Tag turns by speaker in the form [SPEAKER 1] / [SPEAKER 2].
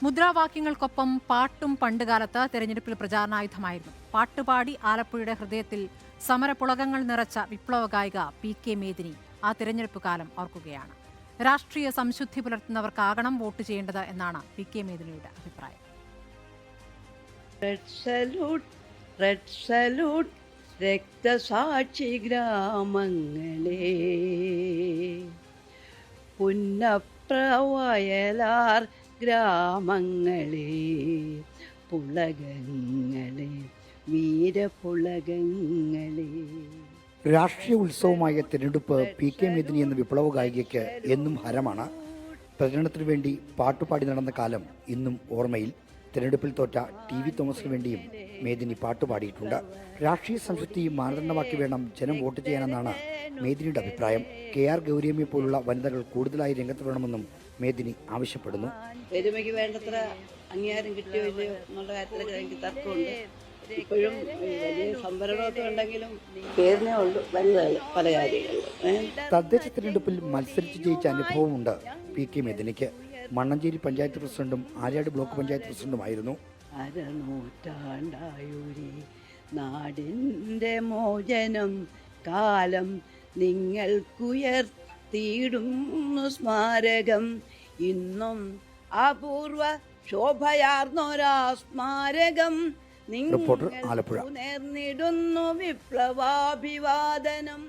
[SPEAKER 1] മുദ്രാവാക്യങ്ങൾക്കൊപ്പം പാട്ടും പണ്ടുകാലത്ത് തെരഞ്ഞെടുപ്പിൽ പ്രചാരണായുധമായിരുന്നു. പാട്ടുപാടി ആലപ്പുഴയുടെ ഹൃദയത്തിൽ സമരപുളകങ്ങൾ നിറച്ച വിപ്ലവ ഗായിക PK മേദിനി ആ തിരഞ്ഞെടുപ്പ് കാലം ഓർക്കുകയാണ്. രാഷ്ട്രീയ സംശുദ്ധി പുലർത്തുന്നവർക്കാകണം വോട്ട് ചെയ്യേണ്ടത് എന്നാണ് PK മേദിനിയുടെ അഭിപ്രായം.
[SPEAKER 2] റെഡ് സല്യൂട്ട് രക്തസാക്ഷി ഗ്രാമങ്ങളെ, പുന്നപ്രവയലാർ ഗ്രാമങ്ങളെ, പുളകങ്ങളെ, വീരപുളകങ്ങളെ.
[SPEAKER 3] രാഷ്ട്രീയ ഉത്സവമായ തിരഞ്ഞെടുപ്പ് PK മേദിനി എന്ന വിപ്ലവ ഗായികയ്ക്ക് എന്നും ഹരമാണ്. പ്രചരണത്തിനു വേണ്ടി പാട്ടുപാടി നടന്ന കാലം ഇന്നും ഓർമ്മയിൽ. തിരഞ്ഞെടുപ്പിൽ തോറ്റ TV തോമസിന് വേണ്ടിയും മേദിനി പാട്ടുപാടിയിട്ടുണ്ട്. രാഷ്ട്രീയ സംശുദ്ധി മാനദണ്ഡമാക്കി വേണം ജനം വോട്ട് ചെയ്യാനെന്നാണ് മേദിനിയുടെ അഭിപ്രായം. KR ഗൗരിയമ്മയെ പോലുള്ള വനിതകൾ കൂടുതലായി രംഗത്ത് വേണമെന്നും മേദിനി ആവശ്യപ്പെടുന്നു.
[SPEAKER 2] പെരുമയ്ക്ക് വേണ്ടത്ര അംഗീകാരം കിട്ടിയോ ഇല്ലയോ എന്നുള്ള കാര്യത്തിലൊക്കെ എനിക്ക് തർക്കമുണ്ട്. ഇപ്പോഴും വലിയ സംവരണമൊക്കെ ഉണ്ടെങ്കിലും പേരിനേ ഉള്ളൂ വനിതകൾ പല കാര്യങ്ങളിലും.
[SPEAKER 3] തദ്ദേശ തിരഞ്ഞെടുപ്പിൽ മത്സരിച്ച് ജയിച്ച അനുഭവമുണ്ട് PK മേദിനിക്ക്. മണ്ണഞ്ചേരി പഞ്ചായത്ത് പ്രസിഡന്റും ആര്യാട് ബ്ലോക്ക് പഞ്ചായത്ത് പ്രസിഡന്റുമായിരുന്നു.
[SPEAKER 2] അരനൂറ്റാണ്ടായൂരി നാടിൻ്റെ മോചനം കാലം നിങ്ങൾക്കുയർത്തിയിടുന്നു സ്മാരകം. ഇന്നും അപൂർവ ശോഭയാർന്നൊരാ സ്മാരകം
[SPEAKER 3] റിപ്പോർട്ടർ ആലപ്പുഴ.
[SPEAKER 2] നേർന്നിടുന്നു വിപ്ലവാഭിവാദനം.